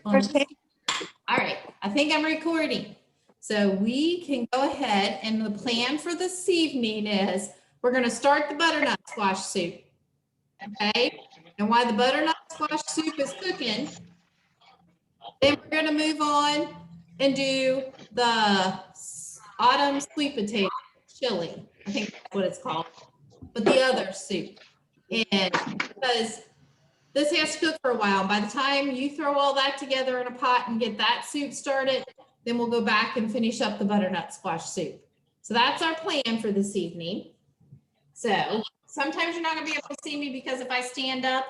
Okay. All right, I think I'm recording. So we can go ahead, and the plan for this evening is we're going to start the butternut squash soup. Okay, and while the butternut squash soup is cooking, then we're going to move on and do the autumn sweet potato chili. I think that's what it's called, but the other soup. And because this has to cook for a while, by the time you throw all that together in a pot and get that soup started, then we'll go back and finish up the butternut squash soup. So that's our plan for this evening. So sometimes you're not going to be able to see me because if I stand up,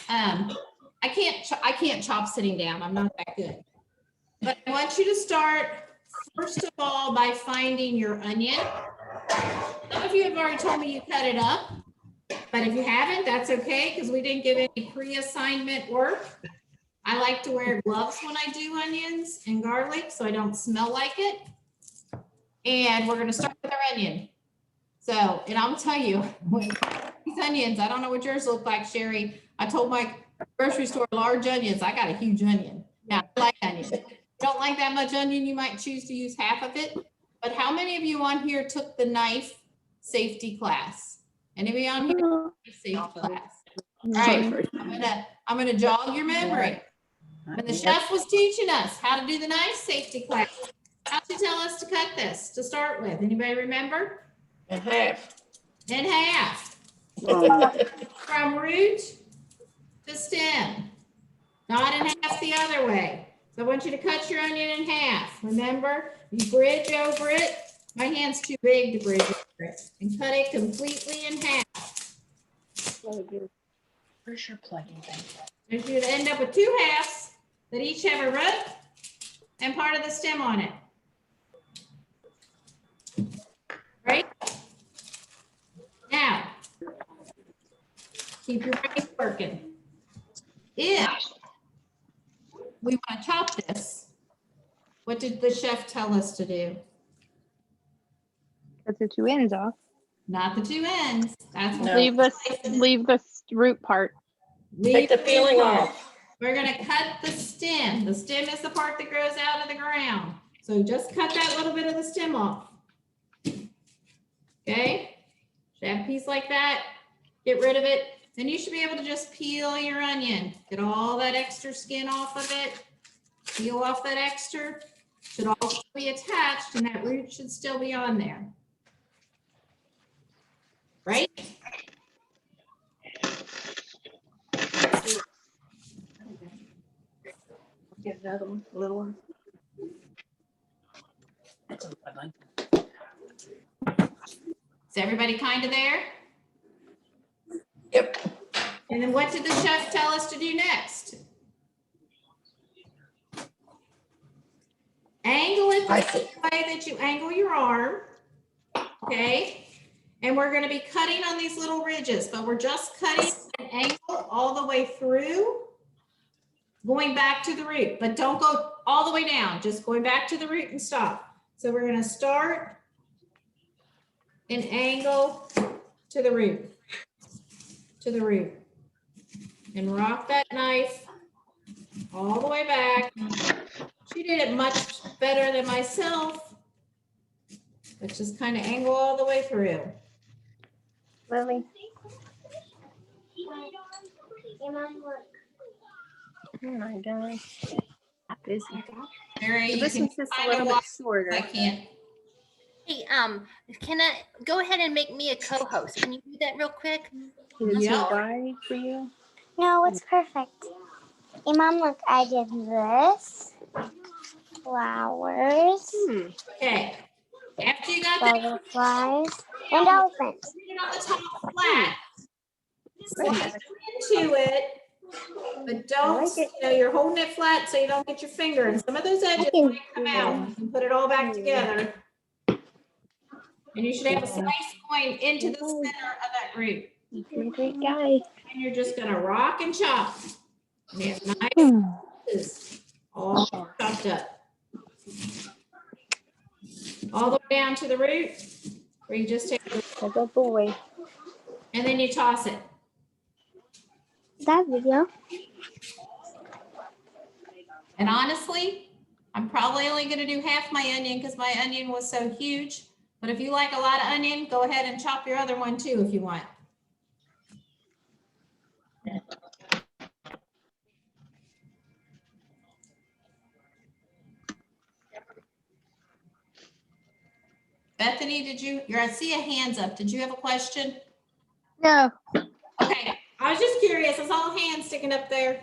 I can't chop sitting down. I'm not that good. But I want you to start first of all by finding your onion. Some of you have already told me you cut it up, but if you haven't, that's okay because we didn't give any pre-assignment work. I like to wear gloves when I do onions and garlic so I don't smell like it. And we're going to start with our onion. So, and I'll tell you, these onions, I don't know what yours look like, Sherry. I told my grocery store large onions. I got a huge onion. Now, I like onions. If you don't like that much onion, you might choose to use half of it. But how many of you on here took the knife safety class? Anybody on here took the safety class? All right, I'm gonna jog your memory. When the chef was teaching us how to do the knife safety class, how did she tell us to cut this to start with? Anybody remember? In half. In half. From root to stem. Not in half the other way. So I want you to cut your onion in half. Remember, you bridge over it. My hand's too big to bridge over it. And cut it completely in half. Where's your plugging thing? If you'd end up with two halves that each have a root and part of the stem on it. Right? Now, keep your brain working. If we want to chop this, what did the chef tell us to do? Cut the two ends off. Not the two ends. That's No. Leave the root part. Take the peeling off. We're going to cut the stem. The stem is the part that grows out of the ground. So just cut that little bit of the stem off. Okay? Should have a piece like that. Get rid of it. Then you should be able to just peel your onion. Get all that extra skin off of it. Peel off that extra. Should also be attached and that root should still be on there. Right? Get another one, a little one. Is everybody kind of there? Yep. And then what did the chef tell us to do next? Angle it the same way that you angle your arm. Okay? And we're going to be cutting on these little ridges, but we're just cutting an angle all the way through, going back to the root, but don't go all the way down, just going back to the root and stop. So we're going to start and angle to the root, and rock that knife all the way back. She did it much better than myself. Let's just kind of angle all the way through. Lily. Oh my gosh. I'm busy. Mary, you This can is just a kind of little bit walk. shorter. I can't. Hey, can I go ahead and make me a co-host? Can you do that real quick? Is it Yeah. too wide for you? No, it's perfect. Hey, Mom, look, I did this. Flowers, Okay. After you got that, butterflies, and elephants. put it on the top flat. Slide into it, but don't, you're holding it flat so you don't get your finger. And some of those edges might come out. You can put it all back together. And you should have a slice going into the center of that root. You're a great guy. And you're just gonna rock and chop. And you have nice pieces all chopped up. All the way down to the root, where you just take it, A good boy. and then you toss it. That video. And honestly, I'm probably only gonna do half my onion because my onion was so huge. But if you like a lot of onion, go ahead and chop your other one too if you want. Bethany, I see a hands up. Did you have a question? No. Okay, I was just curious. I saw hands sticking up there.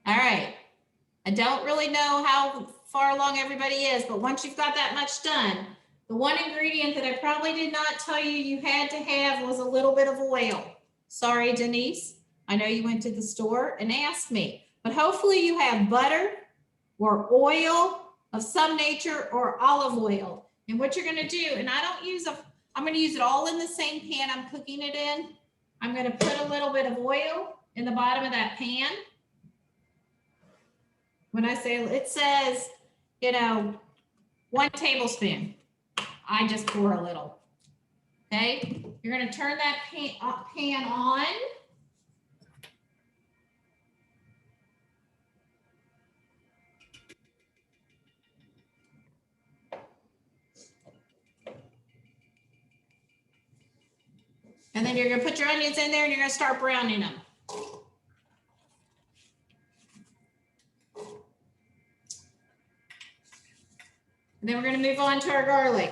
All right. I don't really know how far along everybody is, but once you've got that much done, the one ingredient that I probably did not tell you you had to have was a little bit of oil. Sorry, Denise. I know you went to the store and asked me, but hopefully you have butter or oil of some nature or olive oil. And what you're going to do, and I'm going to use it all in the same pan I'm cooking it in. I'm going to put a little bit of oil in the bottom of that pan. When I say, it says, 1 tablespoon. I just pour a little. Okay, you're going to turn that pan on. And then you're going to put your onions in there and you're going to start browning them. And then we're going to move on to our garlic.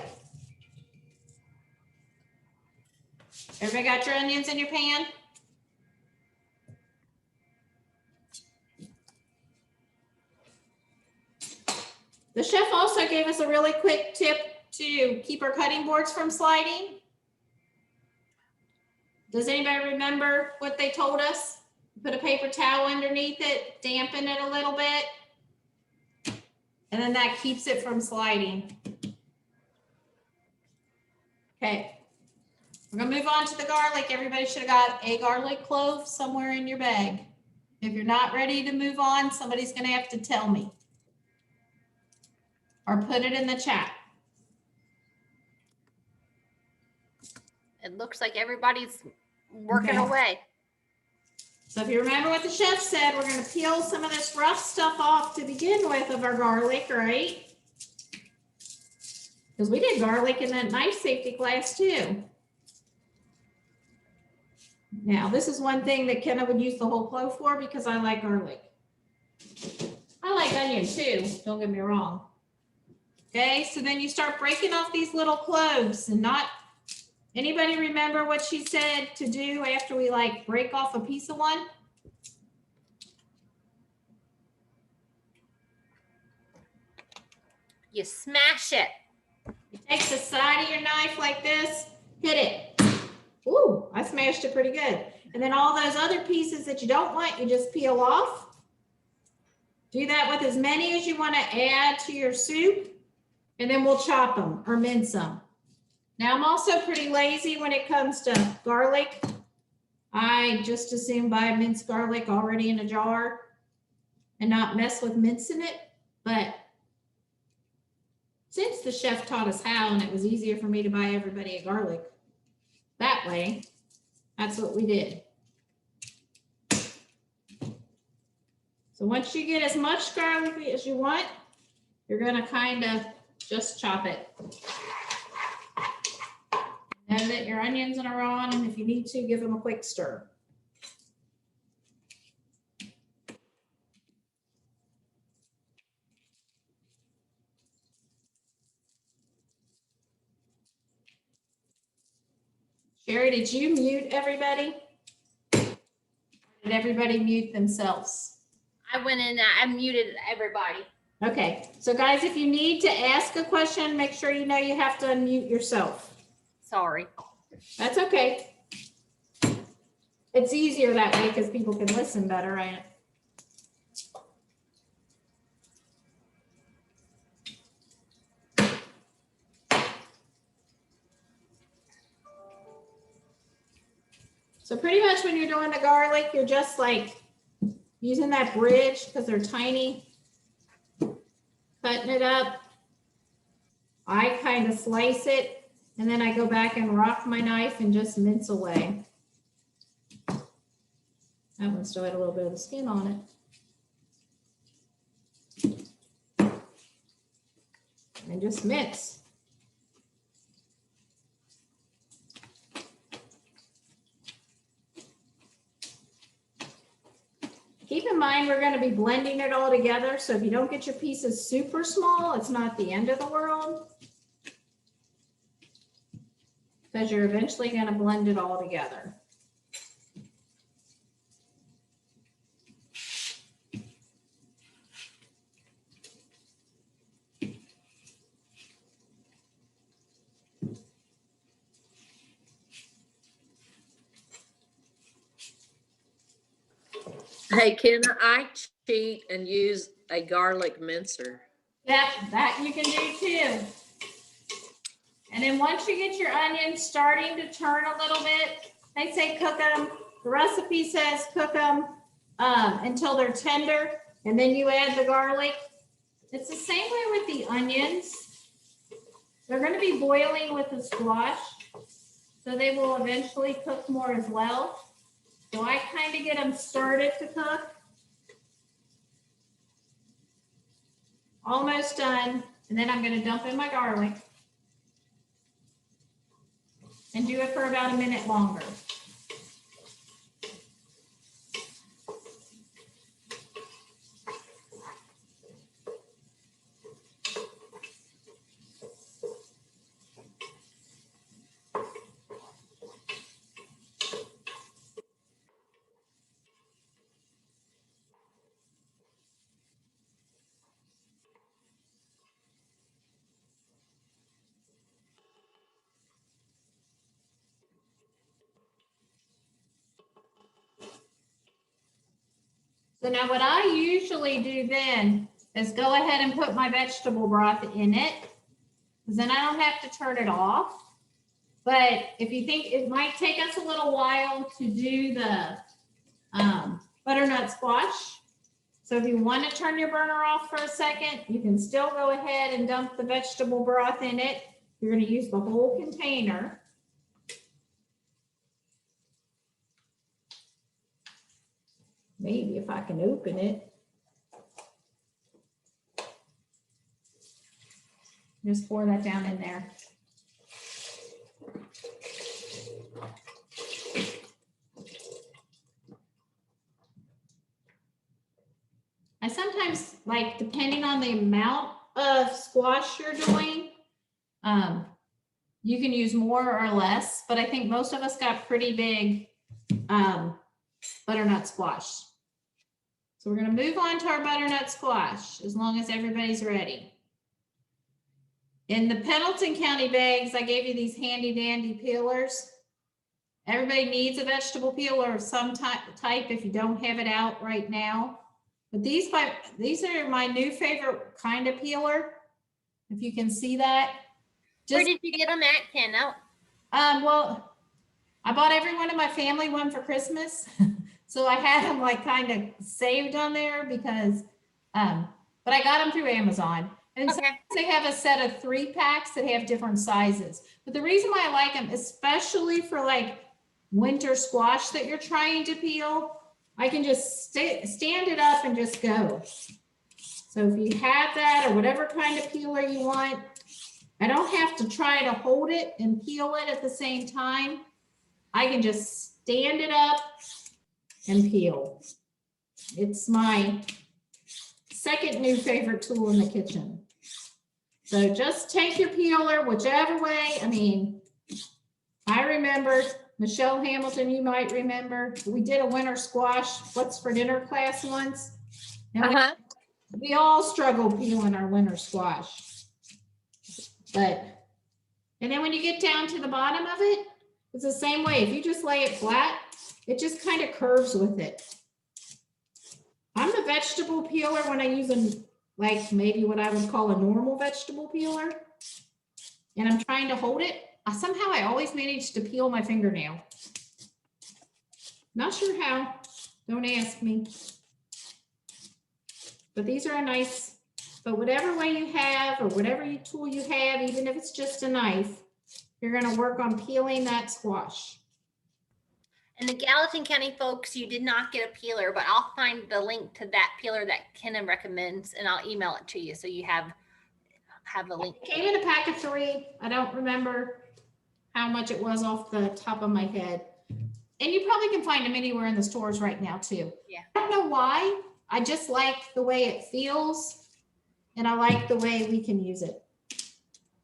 Everybody got your onions in your pan? The chef also gave us a really quick tip to keep our cutting boards from sliding. Does anybody remember what they told us? Put a paper towel underneath it, dampen it a little bit, and then that keeps it from sliding. Okay, we're gonna move on to the garlic. Everybody should have got a garlic clove somewhere in your bag. If you're not ready to move on, somebody's gonna have to tell me or put it in the chat. It looks like everybody's working Okay. away. So if you remember what the chef said, we're going to peel some of this rough stuff off to begin with of our garlic, right? Because we did garlic in that knife safety class too. Now, this is one thing that Kenna would use the whole clove for because I like garlic. I like onion too, don't get me wrong. Okay, so then you start breaking off these little cloves and not, anybody remember what she said to do after we break off a piece of one? You smash it. You take the side of your knife like this, hit it. Ooh, I smashed it pretty good. And then all those other pieces that you don't want, you just peel off. Do that with as many as you want to add to your soup, and then we'll chop them or mince them. Now, I'm also pretty lazy when it comes to garlic. I just assume buy minced garlic already in a jar and not mess with mincing it. But since the chef taught us how, and it was easier for me to buy everybody a garlic that way, that's what we did. So once you get as much garlic as you want, you're going to kind of just chop it. Know that your onions are on, and if you need to, give them a quick stir. Sherry, did you mute everybody? Did everybody mute themselves? I went in, I muted everybody. Okay, so guys, if you need to ask a question, make sure you know you have to unmute yourself. Sorry. That's okay. It's easier that way because people can listen better, right? So pretty much when you're doing the garlic, you're just using that bridge because they're tiny, cutting it up. I kind of slice it And then I go back and rock my knife and just mince away. That one still had a little bit of the skin on it. And just mince. Keep in mind, we're going to be blending it all together. So if you don't get your pieces super small, it's not the end of the world. Because you're eventually going to blend it all together. Hey, can I cheat and use a garlic mincer? Yep, that you can do too. And then once you get your onions starting to turn a little bit, they say cook them. The recipe says cook them until they're tender, and then you add the garlic. It's the same way with the onions. They're going to be boiling with the squash, so they will eventually cook more as well. So I kind of get them started to cook. Almost done, and then I'm going to dump in my garlic. And do it for about a minute longer. So now what I usually do then is go ahead and put my vegetable broth in it, because then I don't have to turn it off. But if you think it might take us a little while to do the butternut squash, so if you want to turn your burner off for a second, you can still go ahead and dump the vegetable broth in it. You're going to use the whole container. Maybe if I can open it. Just pour that down in there. I sometimes, like, depending on the amount of squash you're doing, you can use more or less, but I think most of us got pretty big butternut squash. So we're going to move on to our butternut squash as long as everybody's ready. In the Pendleton County bags, I gave you these handy dandy peelers. Everybody needs a vegetable peeler of some type if you don't have it out right now. But these are my new favorite kind of peeler. If you can see that. Where did you get them at, Ken? Oh. Well, I bought everyone in my family one for Christmas. So I had them like kind of saved on there because, but I got them through Amazon. And Okay. they have a set of 3 packs that have different sizes. But the reason why I like them, especially for like winter squash that you're trying to peel, I can just stand it up and just go. So if you have that or whatever kind of peeler you want, I don't have to try to hold it and peel it at the same time. I can just stand it up and peel. It's my second new favorite tool in the kitchen. So just take your peeler whichever way. I mean, I remember, Michelle Hamilton, you might remember, we did a winter squash, what's for dinner class once. And we all struggle peeling our winter squash. And then when you get down to the bottom of it, it's the same way. If you just lay it flat, it just kind of curves with it. I'm a vegetable peeler when I use like maybe what I would call a normal vegetable peeler, and I'm trying to hold it. Somehow I always manage to peel my fingernail. Not sure how, don't ask me. But these are a nice, but whatever way you have or whatever tool you have, even if it's just a knife, you're gonna work on peeling that squash. And the Gallatin County folks, you did not get a peeler, but I'll find the link to that peeler that Kenna recommends and I'll email it to you so you have the link. It came in a pack of 3. I don't remember how much it was off the top of my head. And you probably can find them anywhere in the stores right now too. Yeah. I don't know why. I just like the way it feels and I like the way we can use it.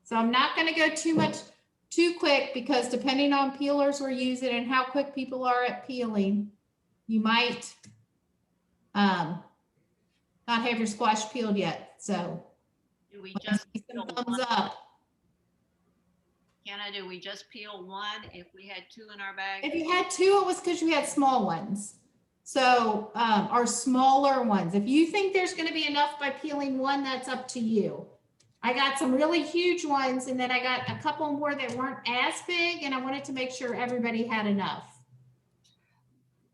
So I'm not going to go too quick because depending on peelers we're using and how quick people are at peeling, you might not have your squash peeled yet. So Do we just some peel thumbs one? up. Kenna, do we just peel one if we had 2 in our bag? If you had 2, it was because you had small ones. So, our smaller ones. If you think there's going to be enough by peeling 1, that's up to you. I got some really huge ones, and then I got a couple more that weren't as big, and I wanted to make sure everybody had enough.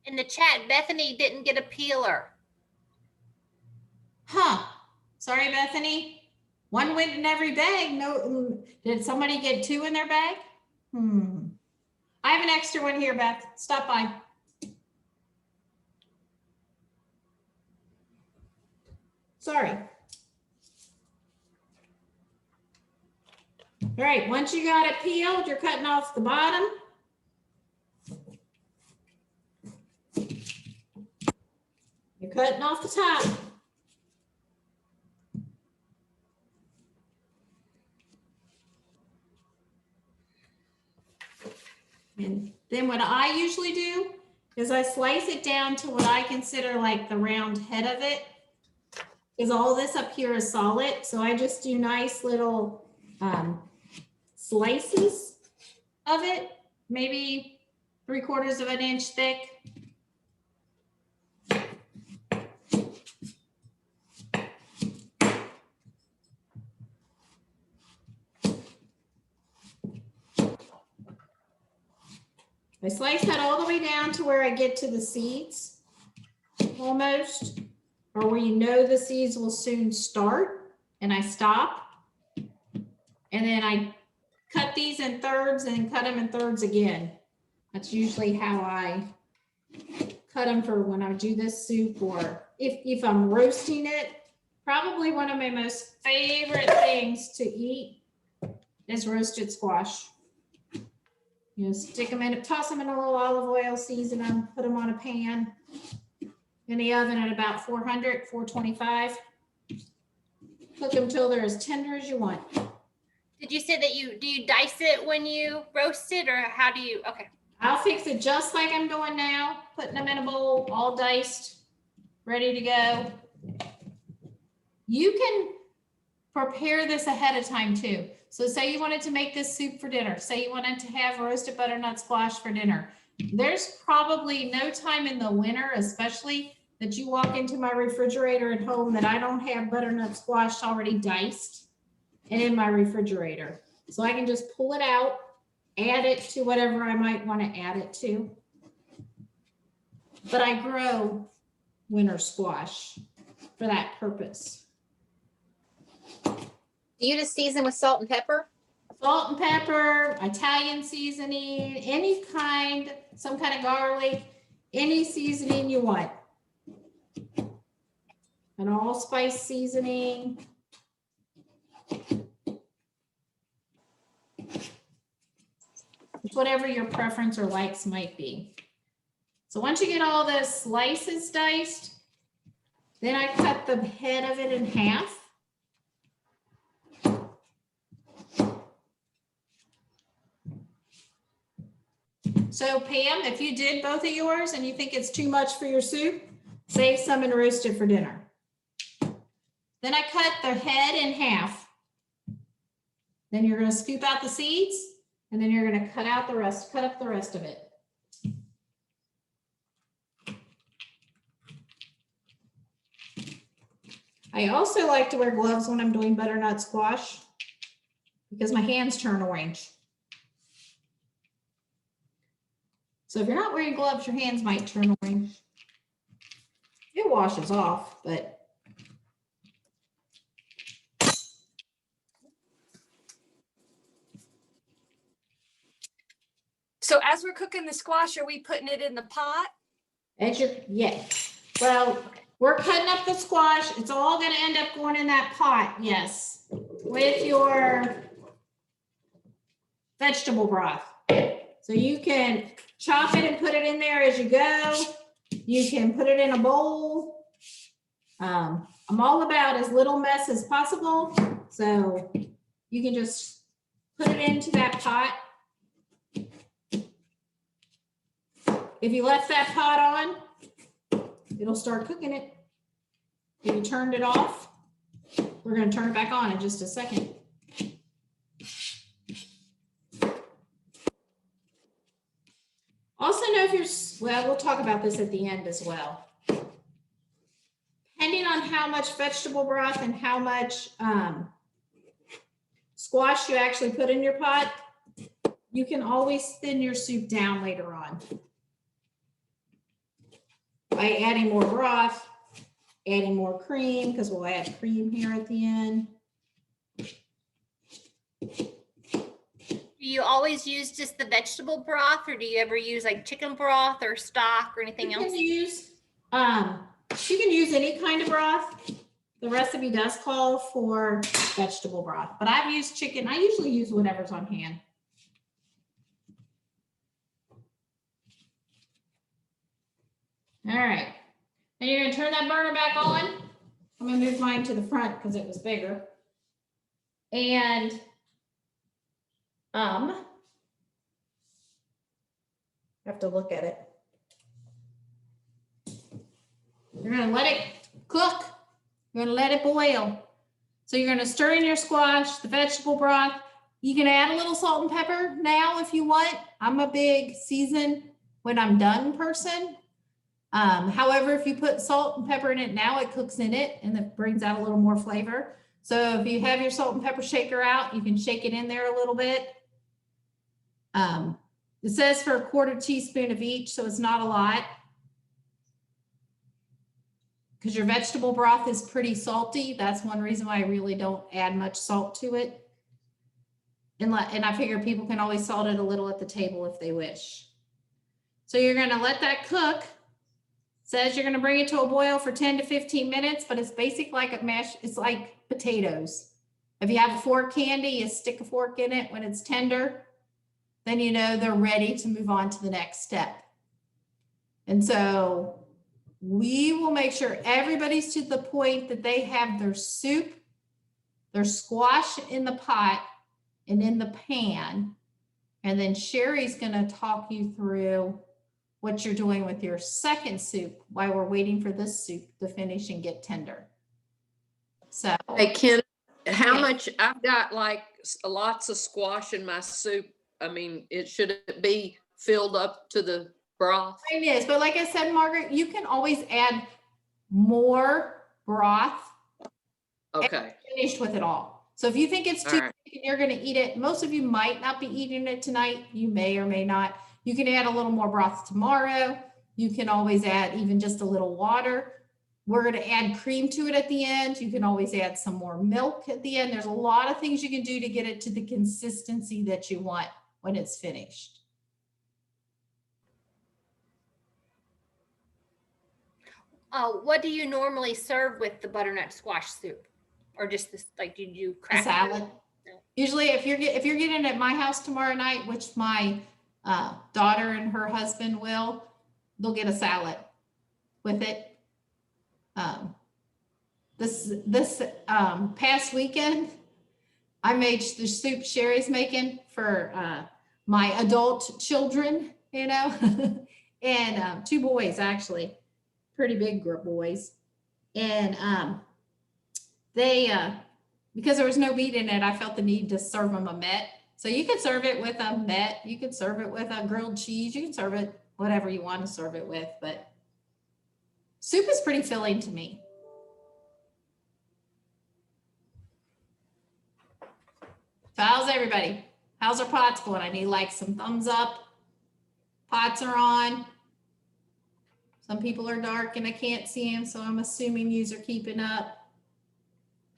In the chat, Bethany didn't get a peeler. Huh? Sorry, Bethany. 1 went in every bag. No, did somebody get 2 in their bag? I have an extra one here, Beth. Stop by. Sorry. All right, once you got it peeled, you're cutting off the bottom. You're cutting off the top. And then what I usually do is I slice it down to what I consider like the round head of it. Because all this up here is solid. So I just do nice little slices of it, maybe 3/4 of an inch thick. I slice that all the way down to where I get to the seeds, almost, or where you know the seeds will soon start, and I stop. And then I cut these in thirds and cut them in thirds again. That's usually how I cut them for when I do this soup, or if I'm roasting it. Probably one of my most favorite things to eat is roasted squash. You know, stick them in, toss them in a little olive oil, season them, put them on a pan in the oven at about 400, 425. Cook them till they're as tender as you want. Did you say that do you dice it when you roast it, or how do you? Okay. I'll fix it just like I'm doing now, putting them in a bowl, all diced, ready to go. You can prepare this ahead of time too. So say you wanted to make this soup for dinner. Say you wanted to have roasted butternut squash for dinner. There's probably no time in the winter, especially, that you walk into my refrigerator at home that I don't have butternut squash already diced and in my refrigerator. So I can just pull it out, add it to whatever I might want to add it to. But I grow winter squash for that purpose. Do you just season with salt and pepper? Salt and pepper, Italian seasoning, any kind, some kind of garlic, any seasoning you want. An allspice seasoning. It's whatever your preference or likes might be. So once you get all the slices diced, then I cut the head of it in half. So Pam, if you did both of yours and you think it's too much for your soup, save some and roast it for dinner. Then I cut the head in half. Then you're going to scoop out the seeds, and then you're going to cut up the rest of it. I also like to wear gloves when I'm doing butternut squash because my hands turn orange. So if you're not wearing gloves, your hands might turn orange. It washes off, but So as we're cooking the squash, are we putting it in the pot? Yeah. Well, we're cutting up the squash. It's all gonna end up going in that pot, yes, with your vegetable broth. So you can chop it and put it in there as you go. You can put it in a bowl. I'm all about as little mess as possible. So you can just put it into that pot. If you left that pot on, it'll start cooking it. If you turned it off, we're going to turn it back on in just a second. Also know if you're, well, we'll talk about this at the end as well. Depending on how much vegetable broth and how much squash you actually put in your pot, you can always thin your soup down later on. By adding more broth, adding more cream, because we'll add cream here at the end. Do you always use just the vegetable broth, or do you ever use like chicken broth or stock or anything else? You can use any kind of broth. The recipe does call for vegetable broth, but I've used chicken. I usually use whatever's on hand. All right. Then you're gonna turn that burner back on. I'm gonna move mine to the front because it was bigger. And I have to look at it. You're gonna let it cook. You're gonna let it boil. So you're gonna stir in your squash, the vegetable broth. You can add a little salt and pepper now if you want. I'm a big season when I'm done person. However, if you put salt and pepper in it now, it cooks in it and it brings out a little more flavor. So if you have your salt and pepper shaker out, you can shake it in there a little bit. It says for a 1/4 teaspoon of each, so it's not a lot. Because your vegetable broth is pretty salty. That's one reason why I really don't add much salt to it. And I figure people can always salt it a little at the table if they wish. So you're gonna let that cook. Says you're gonna bring it to a boil for 10 to 15 minutes, but it's basic like a mash. It's like potatoes. If you have a fork handy, you stick a fork in it when it's tender, then you know they're ready to move on to the next step. And so we will make sure everybody's to the point that they have their soup, their squash in the pot and in the pan. And then Sherry's gonna talk you through what you're doing with your second soup while we're waiting for this soup to finish and get tender. So, Hey, Ken, how much, I've got like lots of squash in my soup. I mean, should it be filled up to the broth? it is, but like I said, Margaret, you can always add more broth. Okay. Finished with it all. So if you think it's too All right. thick and you're going to eat it, most of you might not be eating it tonight. You may or may not. You can add a little more broth tomorrow. You can always add even just a little water. We're going to add cream to it at the end. You can always add some more milk at the end. There's a lot of things you can do to get it to the consistency that you want when it's finished. What do you normally serve with the butternut squash soup? Or just this, like, did you crack A salad. Usually if you're getting it at my house tomorrow night, which my daughter and her husband will, they'll get a salad with it. This past weekend, I made the soup Sherry's making for my adult children, you know, and 2 boys actually, pretty big boys. And they, because there was no meat in it, I felt the need to serve them a met. So you could serve it with a met, you could serve it with a grilled cheese, you can serve it whatever you want to serve it with, but soup is pretty filling to me. So how's everybody? How's our pots going? I need like some thumbs up. Pots are on. Some people are dark and I can't see them, so I'm assuming yous are keeping up.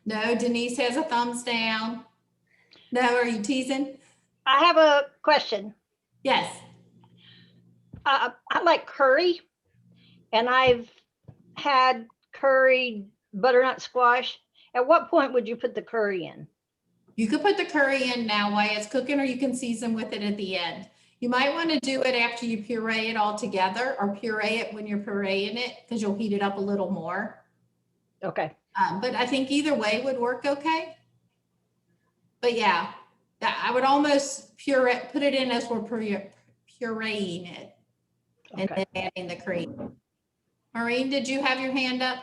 No, Denise has a thumbs down. No, are you teasing? I have a question. Yes. I like curry, and I've had curry butternut squash. At what point would you put the curry in? You could put the curry in now while it's cooking, or you can season with it at the end. You might want to do it after you puree it all together, or puree it when you're pureeing it, because you'll heat it up a little more. Okay. But I think either way would work okay. But yeah, I would almost put it in as we're pureeing it, and Okay. then adding the cream. Maureen, did you have your hand up?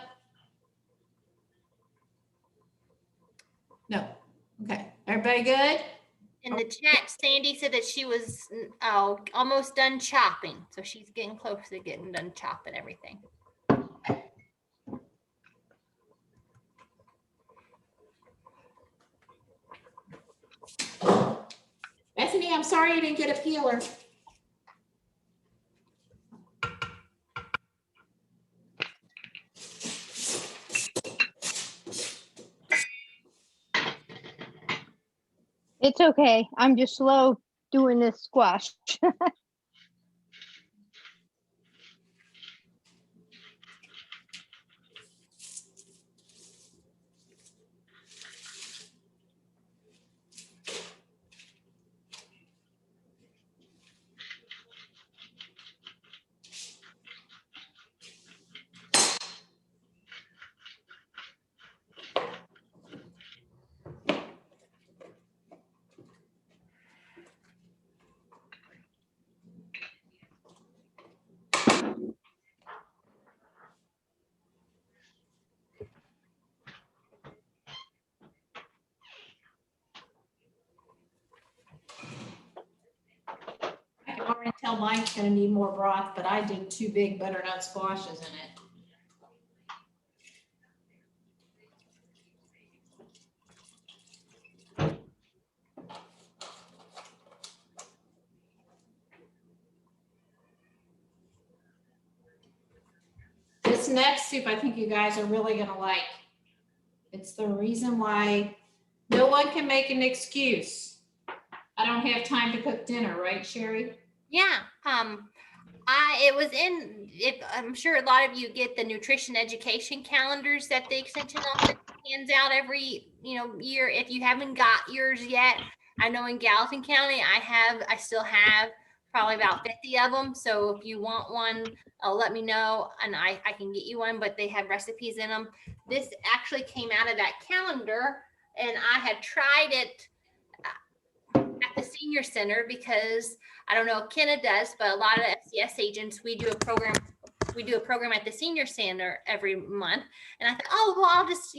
No. Okay. Everybody good? In the chat, Sandy said that she was almost done chopping. So she's getting close to getting done chopping everything. Bethany, I'm sorry you didn't get a peeler. It's okay. I'm just slow doing this squash. I can already tell mine's gonna need more broth, but I did 2 big butternut squashes in it. This next soup, I think you guys are really gonna like. It's the reason why no one can make an excuse. I don't have time to cook dinner, right, Sherry? Yeah. I'm sure a lot of you get the nutrition education calendars that the extension office hands out every, year. If you haven't got yours yet, I know in Gallatin County, I still have probably about 50 of them. So if you want one, let me know and I can get you one, but they have recipes in them. This actually came out of that calendar, and I had tried it at the senior center because I don't know if Kenna does, but a lot of FCS agents, we do a program at the senior center every month. And I thought, oh, well, I'll just,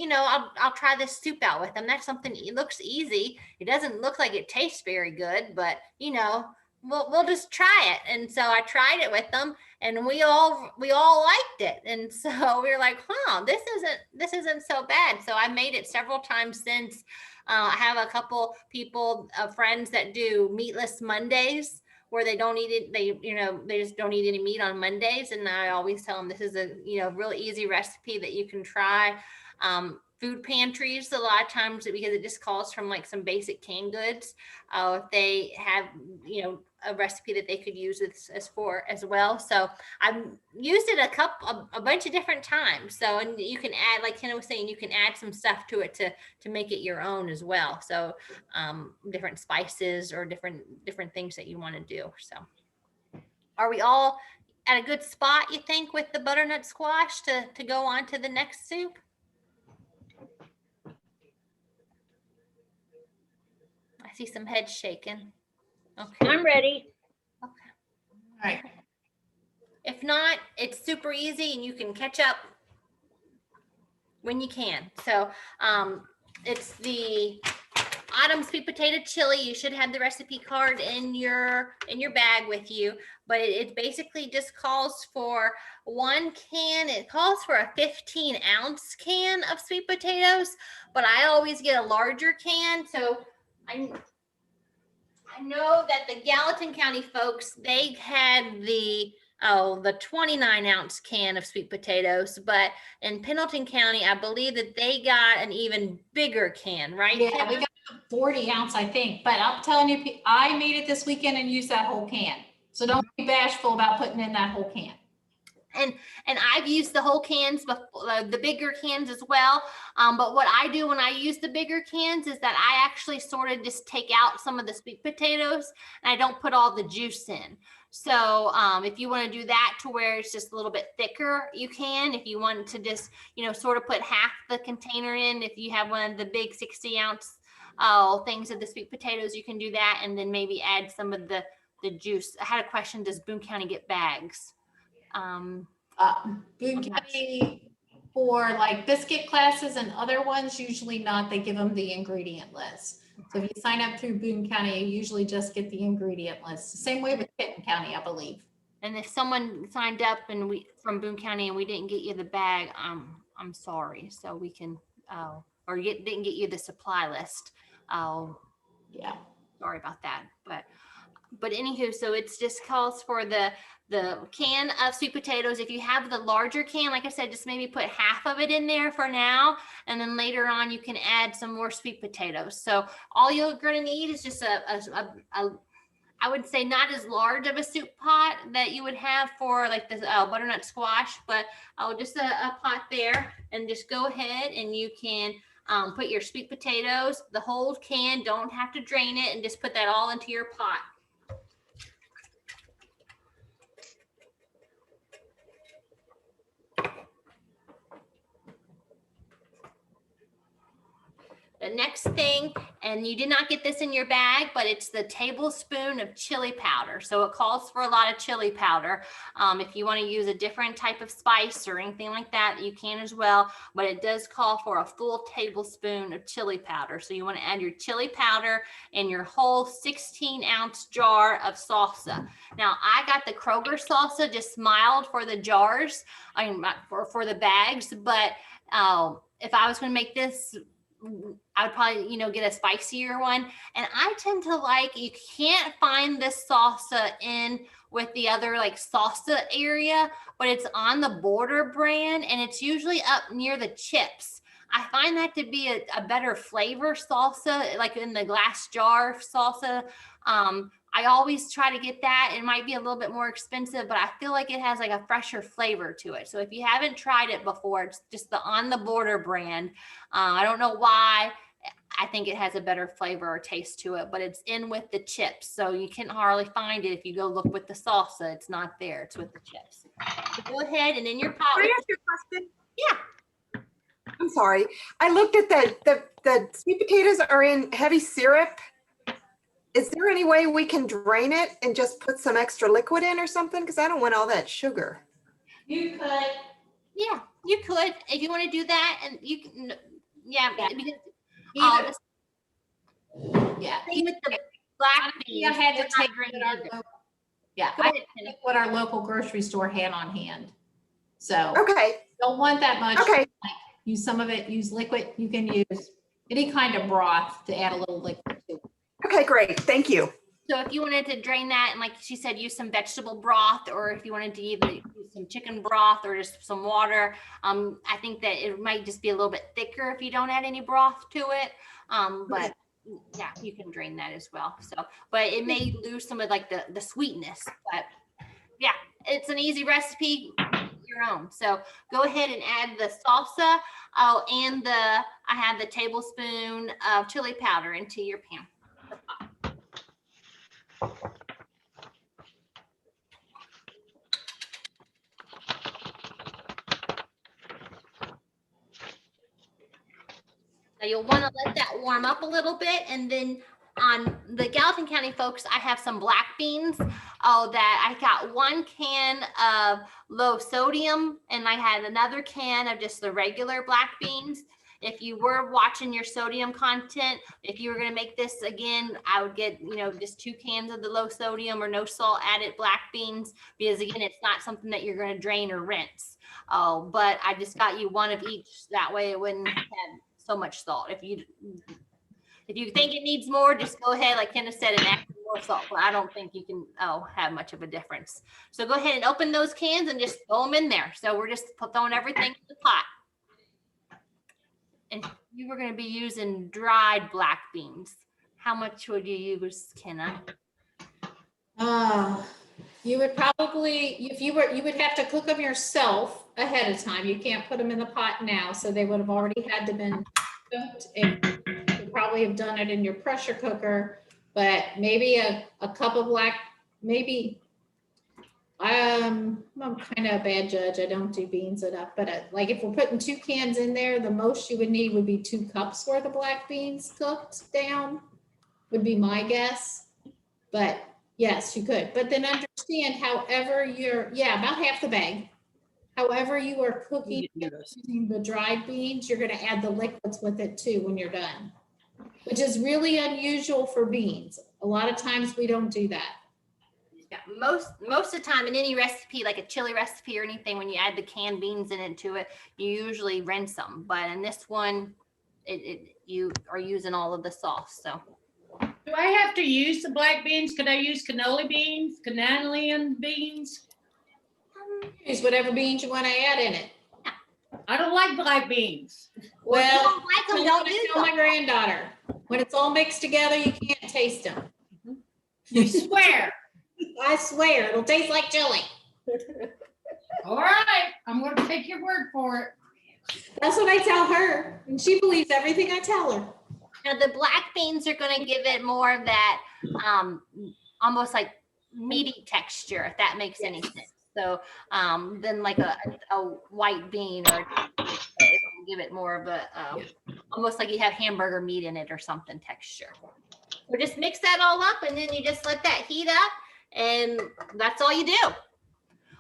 I'll try this soup out with them. That's something, it looks easy. It doesn't look like it tastes very good, but we'll just try it. And so I tried it with them, and we all liked it. And so we were like, this isn't so bad. So I made it several times since. I have a couple friends that do meatless Mondays, where they don't eat it. They just don't eat any meat on Mondays. And I always tell them this is a, real easy recipe that you can try. Food pantries, a lot of times, because it just calls from like some basic canned goods. If they have, a recipe that they could use as well. So I've used it a bunch of different times. So, and you can add, like Kenna was saying, you can add some stuff to it to make it your own as well. So different spices or different things that you want to do. So are we all at a good spot, you think, with the butternut squash to go on to the next soup? I see some heads shaking. Okay. I'm ready. All right. If not, it's super easy and you can catch up when you can. So it's the autumn sweet potato chili. You should have the recipe card in your bag with you, but it basically just calls for 1 can. It calls for a 15-ounce can of sweet potatoes, but I always get a larger can. So I know that the Gallatin County folks, they had the 29-ounce can of sweet potatoes, but in Pendleton County, I believe that they got an even bigger can, right? Yeah, we got the 40-ounce, I think, but I'm telling you, I made it this weekend and used that whole can. So don't be bashful about putting in that whole can. And I've used the whole cans before, the bigger cans as well. But what I do when I use the bigger cans is that I actually sort of just take out some of the sweet potatoes and I don't put all the juice in. So if you want to do that to where it's just a little bit thicker, you can. If you want to just, sort of put half the container in, if you have one of the big 60-ounce things of the sweet potatoes, you can do that. And then maybe add some of the juice. I had a question, does Boone County get bags? Boone County for like biscuit classes and other ones, usually not. They give them the ingredient list. So if you sign up through Boone County, you usually just get the ingredient list. Same way with Kenton County, I believe. And if someone signed up and from Boone County and we didn't get you the bag, I'm sorry. So we can, or didn't get you the supply list. Yeah. Sorry about that. But anywho, so it's just calls for the can of sweet potatoes. If you have the larger can, like I said, just maybe put half of it in there for now. And then later on, you can add some more sweet potatoes. So all you're going to need is just I would say not as large of a soup pot that you would have for like the butternut squash, but just a pot there. And just go ahead and you can put your sweet potatoes, the whole can, don't have to drain it, and just put that all into your pot. The next thing, and you did not get this in your bag, but it's the tablespoon of chili powder. So it calls for a lot of chili powder. If you want to use a different type of spice or anything like that, you can as well. But it does call for a full tablespoon of chili powder. So you want to add your chili powder in your whole 16-ounce jar of salsa. Now, I got the Kroger salsa, just mild for the jars, for the bags. But if I was going to make this, I would probably, get a spicier one. And I tend to you can't find this salsa in with the other like salsa area, but it's on the Border brand and it's usually up near the chips. I find that to be a better flavor salsa, like in the glass jar salsa. I always try to get that. It might be a little bit more expensive, but I feel like it has like a fresher flavor to it. So if you haven't tried it before, it's just the On the Border brand. I don't know why. I think it has a better flavor or taste to it, but it's in with the chips. So you can hardly find it if you go look with the salsa. It's not there. It's with the chips. So go ahead and in your pot. Can I ask you a question? Yeah. I'm sorry. I looked at the sweet potatoes are in heavy syrup. Is there any way we can drain it and just put some extra liquid in or something? Because I don't want all that sugar. You could. Yeah, you could. If you want to do that, and you can, because same with the black beans. I had to they're take not drained either. I take what our local grocery store had on hand. So Okay. don't want that much. Okay. Use some of it, use liquid. You can use any kind of broth to add a little liquid to it. Okay, great. Thank you. So if you wanted to drain that and like she said, use some vegetable broth, or if you wanted to either use some chicken broth or just some water, I think that it might just be a little bit thicker if you don't add any broth to it. But yeah, you can drain that as well. So, but it may lose some of like the sweetness, but yeah, it's an easy recipe, your own. So go ahead and add the salsa. And I have the tablespoon of chili powder into your pan. Now you'll want to let that warm up a little bit, and then on the Gallatin County folks, I have some black beans. That I got 1 can of low sodium, and I had another can of just the regular black beans. If you were watching your sodium content, if you were going to make this again, I would get, just 2 cans of the low sodium or no salt added black beans, because again, it's not something that you're going to drain or rinse. But I just got you 1 of each. That way it wouldn't have so much salt. If you think it needs more, just go ahead, like Kenneth said, and add more salt. But I don't think you can have much of a difference. So go ahead and open those cans and just throw them in there. So we're just throwing everything in the pot. And you were going to be using dried black beans. How much would you use, Kenna? You would probably, if you were, you would have to cook them yourself ahead of time. You can't put them in the pot now, so they would have already had to been cooked. And you probably have done it in your pressure cooker, but maybe a cup of maybe, I'm kind of a bad judge. I don't do beans enough, but like if we're putting 2 cans in there, the most you would need would be 2 cups worth of black beans cooked down, would be my guess. But yes, you could, but then understand however about half the bag. However you are cooking using the dried beans, you're gonna add the liquids with it too when you're done, which is really unusual for beans. A lot of times we don't do that. Yeah, most of the time in any recipe, like a chili recipe or anything, when you add the canned beans into it, you usually rinse them. But in this one, you are using all of the sauce, so. Do I have to use the black beans? Could I use cannoli beans, cannellini beans? Use whatever beans you want to add in it. I don't like black beans. Well, if you don't like them, don't use tell my them. granddaughter, when it's all mixed together, you can't taste them. You swear. I swear, it'll taste like chili. All right, I'm going to take your word for it. That's what I tell her, and she believes everything I tell her. Now the black beans are going to give it more of that, almost like meaty texture, if that makes any sense. So, than like a white bean, or it'll give it more of a, almost like you have hamburger meat in it or something texture. So just mix that all up, and then you just let that heat up, and that's all you do.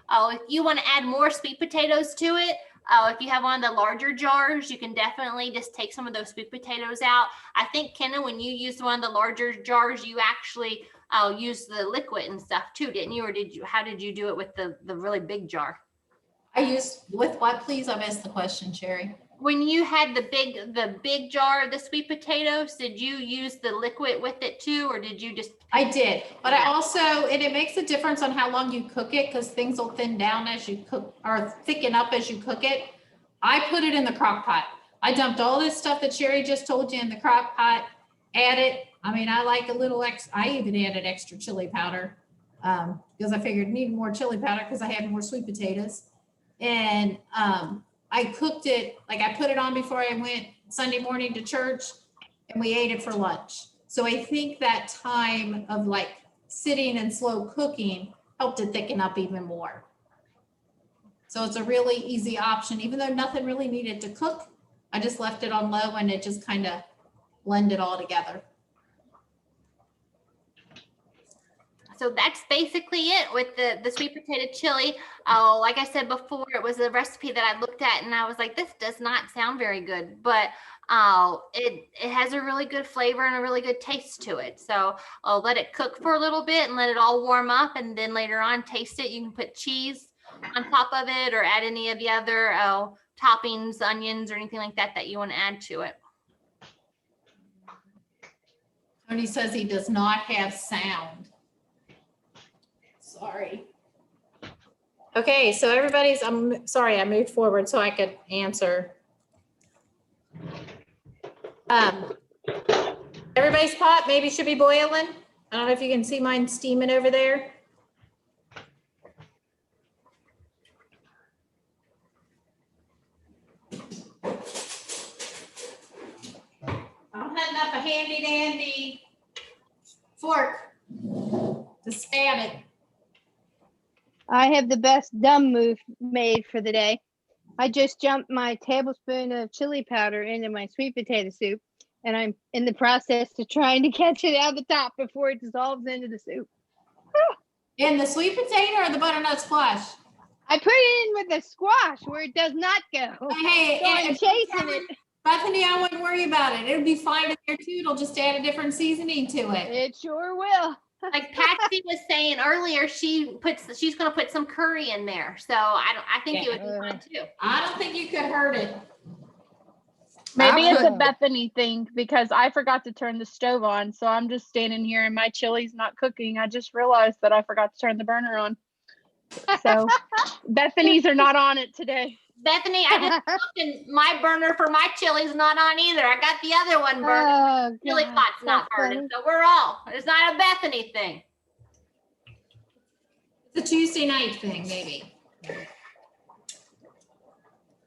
Oh, if you want to add more sweet potatoes to it, if you have one of the larger jars, you can definitely just take some of those sweet potatoes out. I think, Kenna, when you used one of the larger jars, you actually used the liquid and stuff too, didn't you? Or how did you do it with the really big jar? I used with what, please? I missed the question, Sherry. When you had the big jar of the sweet potatoes, did you use the liquid with it too, or did you just? I did, but I also, and it makes a difference on how long you cook it, because things will thin down as you cook, or thicken up as you cook it. I put it in the crock pot. I dumped all this stuff that Sherry just told you in the crock pot, added, I mean, I like a little extra, I even added extra chili powder, because I figured I needed more chili powder because I had more sweet potatoes. And I cooked it, like I put it on before I went Sunday morning to church, and we ate it for lunch. So I think that time of like sitting and slow cooking helped it thicken up even more. So it's a really easy option, even though nothing really needed to cook. I just left it on low and it just kind of blended all together. So that's basically it with the sweet potato chili. Oh, like I said before, it was a recipe that I looked at and I was like, this does not sound very good, but it has a really good flavor and a really good taste to it. So I'll let it cook for a little bit and let it all warm up, and then later on taste it. You can put cheese on top of it or add any of the other toppings, onions, or anything like that that you want to add to it. Tony says he does not have sound. Sorry. Okay, so I'm sorry, I moved forward so I could answer. Everybody's pot maybe should be boiling. I don't know if you can see mine steaming over there. I'm heading up a handy dandy fork to stab it. I have the best dumb move made for the day. I just jumped my tablespoon of chili powder into my sweet potato soup, and I'm in the process of trying to catch it out the top before it dissolves into the soup. In the sweet potato or the butternut squash? I put it in with the squash where it does not go. Hey, So I'm chasing it. Bethany, I wouldn't worry about it. It'll be fine in there too. It'll just add a different seasoning to it. It sure will. Like Patsy was saying earlier, she's going to put some curry in there. So I think it would be fine too. I don't think you could hurt it. Maybe it's a Bethany thing because I forgot to turn the stove on. So I'm just standing here and my chili's not cooking. I just realized that I forgot to turn the burner on. So Bethany's are not on it today. Bethany, I just looked and my burner for my chili's not on either. I got the other one burning. Oh, Chili God, pot's not burning. So it's not a Bethany thing. It's a Tuesday night thing, maybe.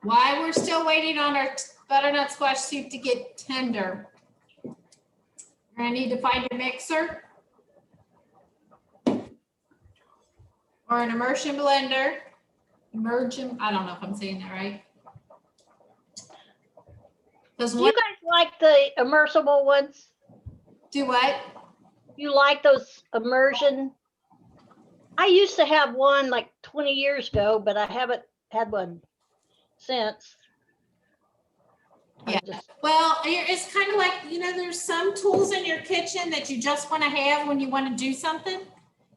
While we're still waiting on our butternut squash soup to get tender, you're gonna need to find your mixer or an immersion blender. I don't know if I'm saying that right. Do you guys like the immersible ones? Do what? You like those immersion? I used to have one like 20 years ago, but I haven't had one since. Yeah. Well, it's kind of like, there's some tools in your kitchen that you just want to have when you want to do something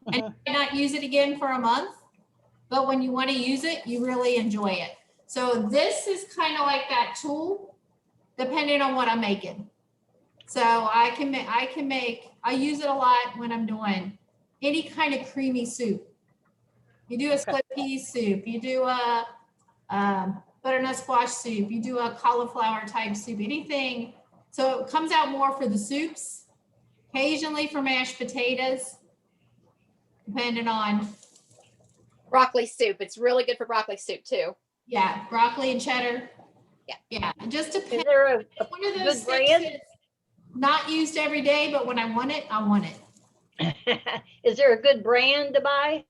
and you might not use it again for a month. But when you want to use it, you really enjoy it. So this is kind of like that tool, depending on what I'm making. So I use it a lot when I'm doing any kind of creamy soup. You do a split pea soup, you do a butternut squash soup, you do a cauliflower type soup, anything. So it comes out more for the soups, occasionally for mashed potatoes, depending on. Broccoli soup. It's really good for broccoli soup too. Yeah, broccoli and cheddar. Yeah. Yeah, it just depends. Is there a one of good those things brand? that's not used every day, but when I want it, I want it. Is there a good brand to buy?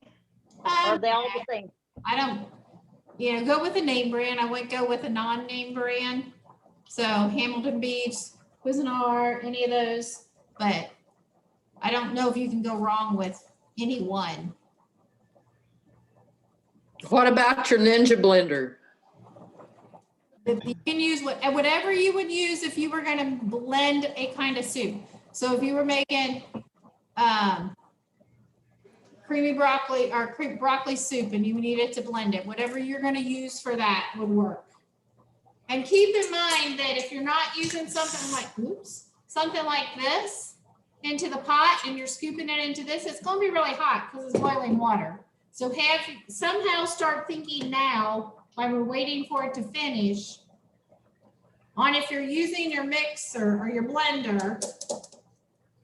Are they all the same? I don't, go with a name brand. I wouldn't go with a non-name brand. So Hamilton Beach, Cuisinart, any of those, but I don't know if you can go wrong with any one. What about your Ninja blender? You can use whatever you would use if you were going to blend a kind of soup. So if you were making creamy broccoli or broccoli soup and you needed to blend it, whatever you're going to use for that would work. And keep in mind that if you're not using something like this into the pot and you're scooping it into this, it's going to be really hot because it's boiling water. So somehow start thinking now, while we're waiting for it to finish, on if you're using your mixer or your blender,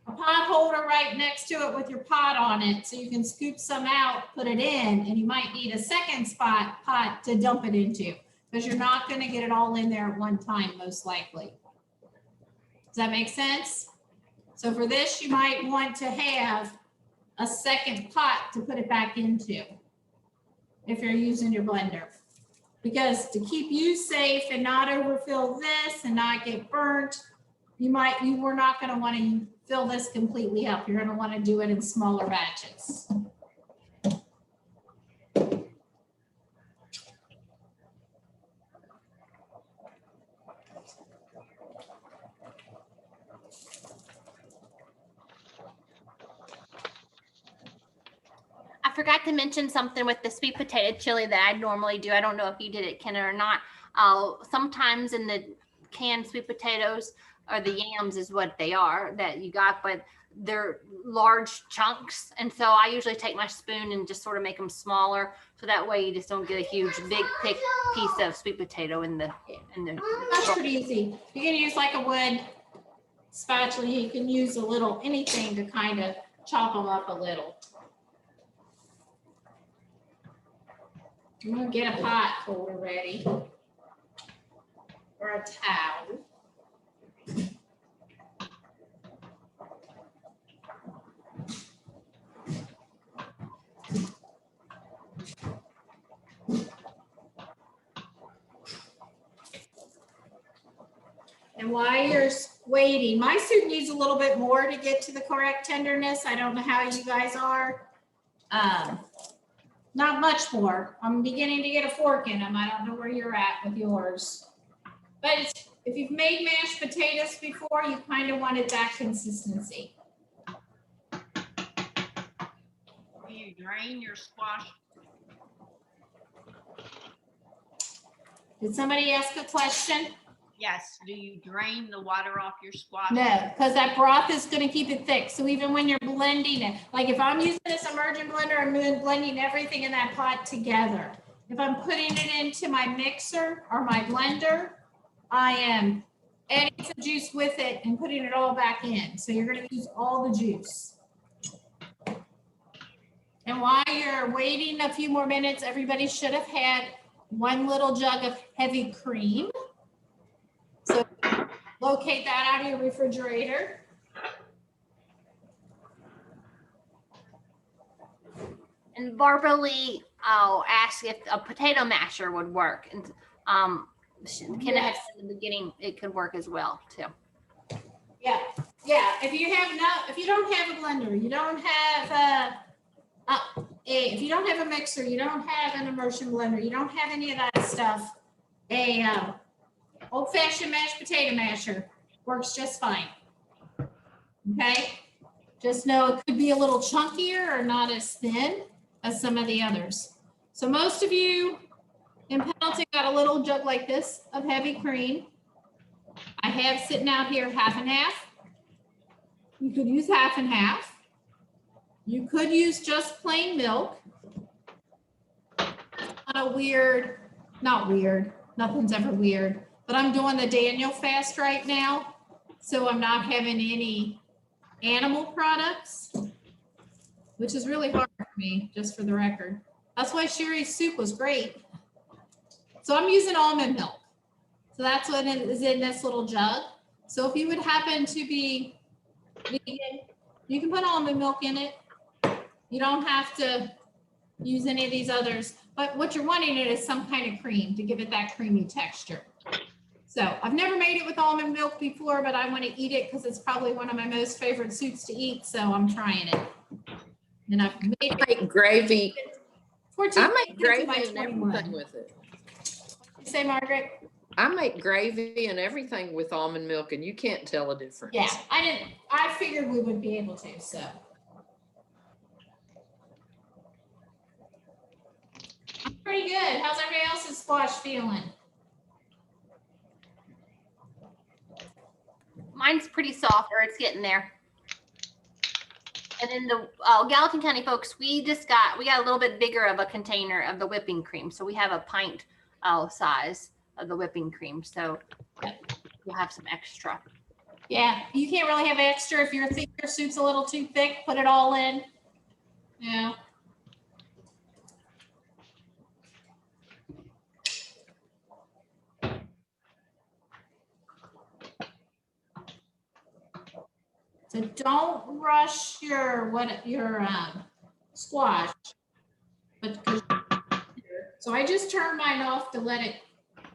a pot holder right next to it with your pot on it so you can scoop some out, put it in, and you might need a second pot to dump it into because you're not going to get it all in there at one time, most likely. Does that make sense? So for this, you might want to have a second pot to put it back into if you're using your blender. Because to keep you safe and not overfill this and not get burnt, you were not going to want to fill this completely up. You're going to want to do it in smaller batches. I forgot to mention something with the sweet potato chili that I normally do. I don't know if you did it, Ken, or not. Sometimes in the canned sweet potatoes, or the yams is what they are that you got, but they're large chunks. And so I usually take my spoon and just sort of make them smaller. So that way you just don't get a huge, big, thick piece of sweet potato in the. That's pretty easy. You can use like a wood spatula. You can use a little anything to kind of chop them up a little. I'm going to get a pot holder ready or a towel. And while you're waiting, my soup needs a little bit more to get to the correct tenderness. I don't know how you guys are. Not much more. I'm beginning to get a fork in them. I don't know where you're at with yours. But if you've made mashed potatoes before, you kind of wanted that consistency. Do you drain your squash? Did somebody ask a question? Yes. Do you drain the water off your squash? No, because that broth is going to keep it thick. So even when you're blending it, like if I'm using this immersion blender, I'm blending everything in that pot together. If I'm putting it into my mixer or my blender, I am adding some juice with it and putting it all back in. So you're going to use all the juice. And And while you're waiting a few more minutes, everybody should have had 1 little jug of heavy cream. So locate that out of your refrigerator. And Barbara Lee, I'll ask if a potato masher would work. And Kenna had said in the beginning it could work as well too. Yeah, yeah. If you don't have a blender, you don't have if you don't have a mixer, you don't have an immersion blender, you don't have any of that stuff, old-fashioned mashed potato masher works just fine. Okay, just know it could be a little chunkier or not as thin as some of the others. So most of you in Pendleton got a little jug like this of heavy cream. I have sitting out here half and half. You could use half and half. You could use just plain milk. Not weird, nothing's ever weird, but I'm doing the Daniel fast right now. So I'm not having any animal products, which is really hard for me, just for the record. That's why Sherry's soup was great. So I'm using almond milk. So that's what is in this little jug. So if you would happen to be vegan, you can put almond milk in it. You don't have to use any of these others, but what you're wanting it is some kind of cream to give it that creamy texture. So I've never made it with almond milk before, but I want to eat it because it's probably one of my most favorite soups to eat. So I'm trying it. And I've made Make gravy. 14 I make gravy by and 21. everything with it. You say, Margaret? I make gravy and everything with almond milk, and you can't tell a difference. Yeah, I figured we would be able to, so. I'm pretty good. How's everybody else's squash feeling? Mine's pretty soft, or it's getting there. And then the Gallatin County folks, we got a little bit bigger of a container of the whipping cream. So we have a pint size of the whipping cream. So we'll have some extra. Yeah, you can't really have extra if your soup's a little too thick. Put it all in. Yeah. So don't rush your squash. So I just turned mine off to let it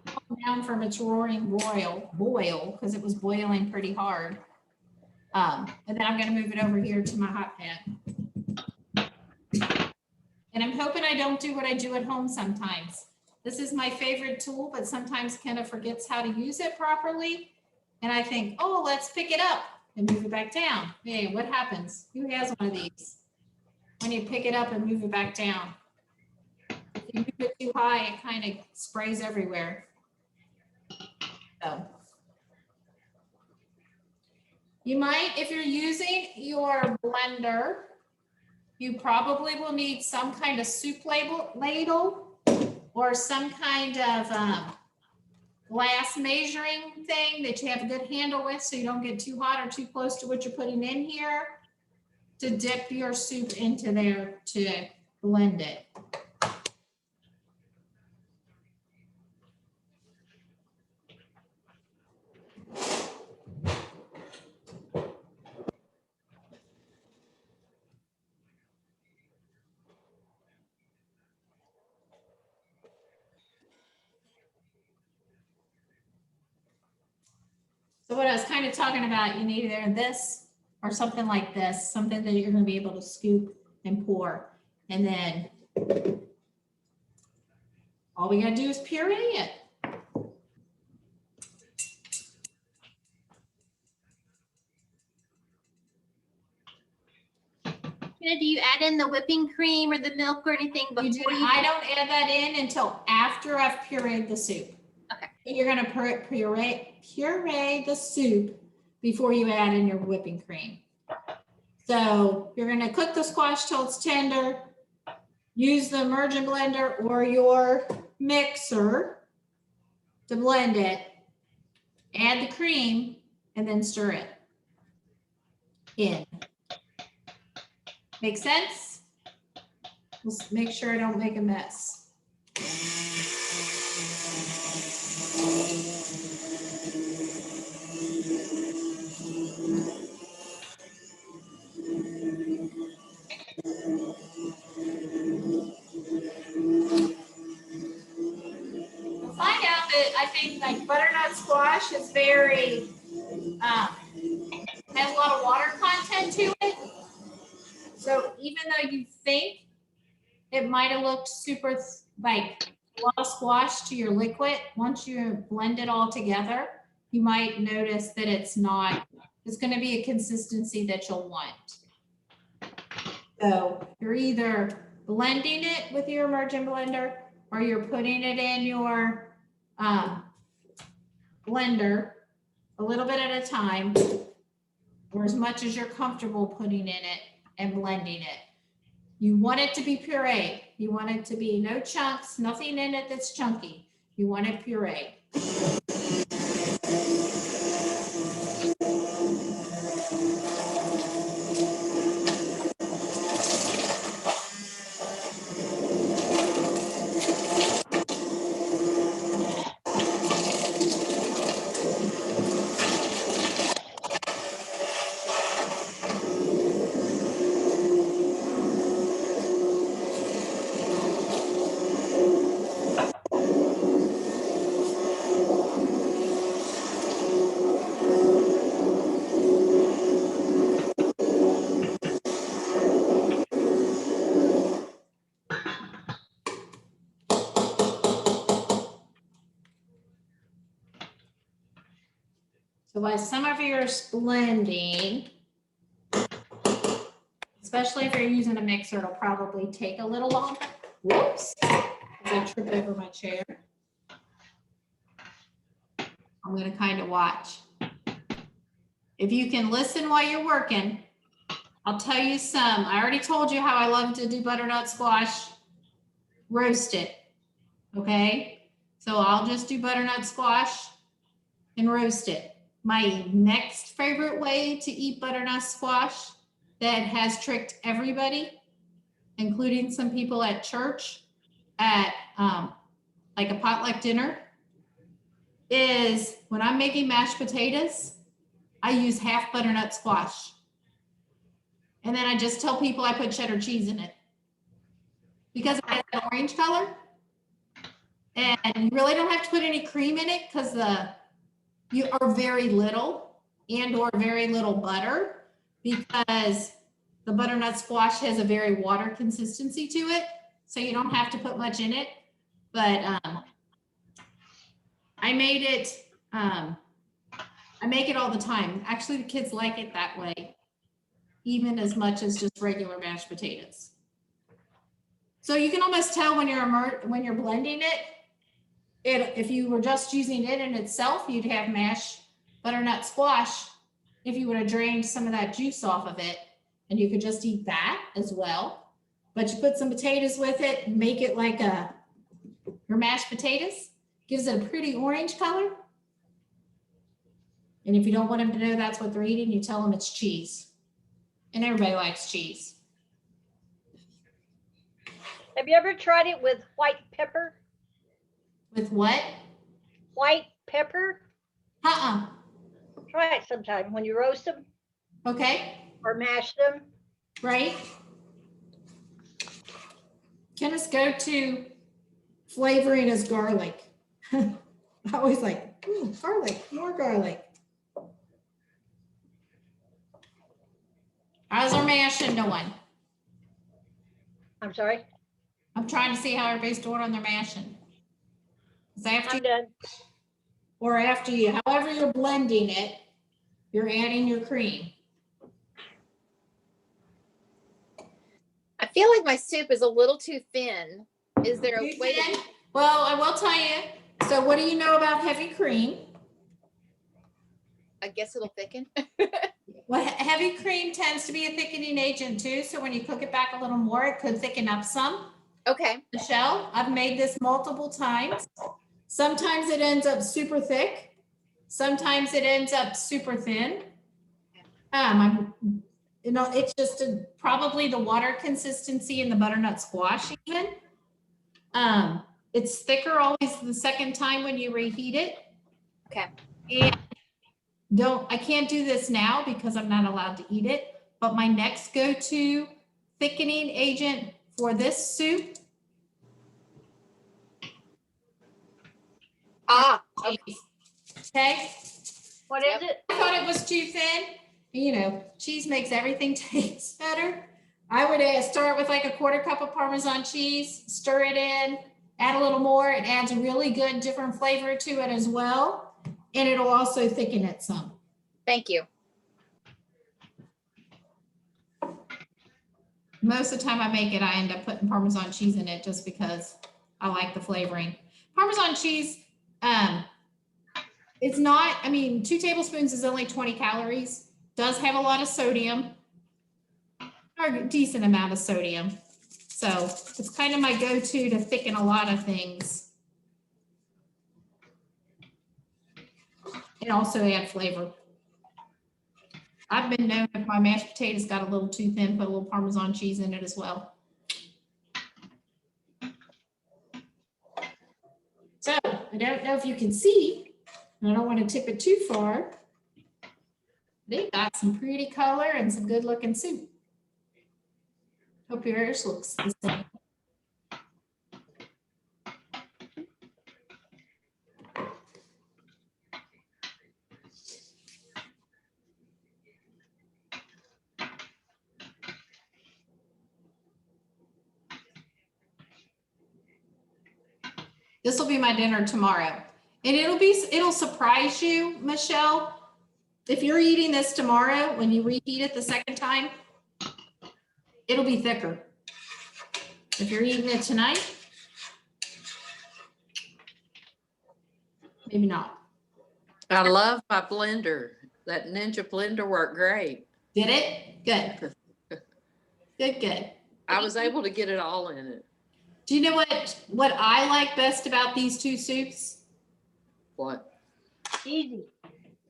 calm down from its roaring boil because it was boiling pretty hard. And then I'm going to move it over here to my hot pad. And I'm hoping I don't do what I do at home sometimes. This is my favorite tool, but sometimes Kenna forgets how to use it properly. And I think, oh, let's pick it up and move it back down. Hey, what happens? Who has one of these? When you pick it up and move it back down. If you move it too high, it kind of sprays everywhere. So you might, if you're using your blender, you probably will need some kind of soup ladle or some kind of glass measuring thing that you have a good handle with so you don't get too hot or too close to what you're putting in here to dip your soup into there to blend it. So what I was kind of talking about, you need either this or something like this, something that you're going to be able to scoop and pour. And then all we got to do is puree it. Do you add in the whipping cream or the milk or anything before you? I don't add that in until after I've pureed the soup. Okay. You're going to puree the soup before you add in your whipping cream. So you're going to cook the squash till it's tender. Use the immersion blender or your mixer to blend it. Add the cream and then stir it in. Make sense? Just make sure I don't make a mess. You'll find out that I think like butternut squash is very, has a lot of water content to it. So even though you think it might have looked super like a lot of squash to your liquid, once you blend it all together, you might notice that it's not, it's going to be a consistency that you'll want. So you're either blending it with your immersion blender or you're putting it in your blender a little bit at a time, or as much as you're comfortable putting in it and blending it. You want it to be puree. You want it to be no chunks, nothing in it that's chunky. You want it puree. So while some of yours blending, especially if you're using a mixer, it'll probably take a little longer. Whoops, as I trip over my chair. I'm gonna kind of watch. If you can listen while you're working, I'll tell you some. I already told you how I love to do butternut squash, roast it, okay? So I'll just do butternut squash and roast it. My next favorite way to eat butternut squash that has tricked everybody, including some people at church at like a potluck dinner, is when I'm making mashed potatoes, I use half butternut squash. And then I just tell people I put cheddar cheese in it because it has an orange color. And you really don't have to put any cream in it because you are very little and or very little butter, because the butternut squash has a very water consistency to it. So you don't have to put much in it. But I made it, I make it all the time. Actually, the kids like it that way, even as much as just regular mashed potatoes. So you can almost tell when you're blending it, if you were just using it in itself, you'd have mashed butternut squash. If you would have drained some of that juice off of it, and you could just eat that as well. But you put some potatoes with it, make it like your mashed potatoes, gives it a pretty orange color. And if you don't want them to know that's what they're eating, you tell them it's cheese. And everybody likes cheese. Have you ever tried it with white pepper? With what? White pepper? Uh-uh. Try it sometime when you roast them. Okay. Or mash them. Right. Kenneth's go-to flavoring is garlic. I always like, garlic, more garlic. How's our mashing doing? I'm sorry? I'm trying to see how everybody's doing on their mashing. I'm done. Or after you, however you're blending it, you're adding your cream. I feel like my soup is a little too thin. Is there a way to... Well, I will tell you. So what do you know about heavy cream? I guess it'll thicken. Well, heavy cream tends to be a thickening agent too. So when you cook it back a little more, it could thicken up some. Okay. Michelle, I've made this multiple times. Sometimes it ends up super thick. Sometimes it ends up super thin. you know, it's just probably the water consistency in the butternut squash even. It's thicker always the second time when you reheat it. Okay. And I can't do this now because I'm not allowed to eat it, but my next go-to thickening agent for this soup. Okay. What is it? I thought it was too thin. You know, cheese makes everything taste better. I would start with like a 1/4 cup of Parmesan cheese, stir it in, add a little more. It adds a really good different flavor to it as well. And it'll also thicken it some. Thank you. Most of the time I make it, I end up putting Parmesan cheese in it just because I like the flavoring. Parmesan cheese, it's not, I mean, 2 tablespoons is only 20 calories, does have a lot of sodium, or a decent amount of sodium. So it's kind of my go-to to thicken a lot of things. And also add flavor. I've been known if my mashed potatoes got a little too thin, put a little Parmesan cheese in it as well. So I don't know if you can see, and I don't want to tip it too far. They've got some pretty color and some good looking soup. Hope yours looks the same. This will be my dinner tomorrow. And it'll surprise you, Michelle. If you're eating this tomorrow, when you reheat it the second time, it'll be thicker. If you're eating it tonight, maybe not. I love my blender. That Ninja blender worked great. Did it? Good. Good. I was able to get it all in it. Do you know what I like best about these 2 soups? What?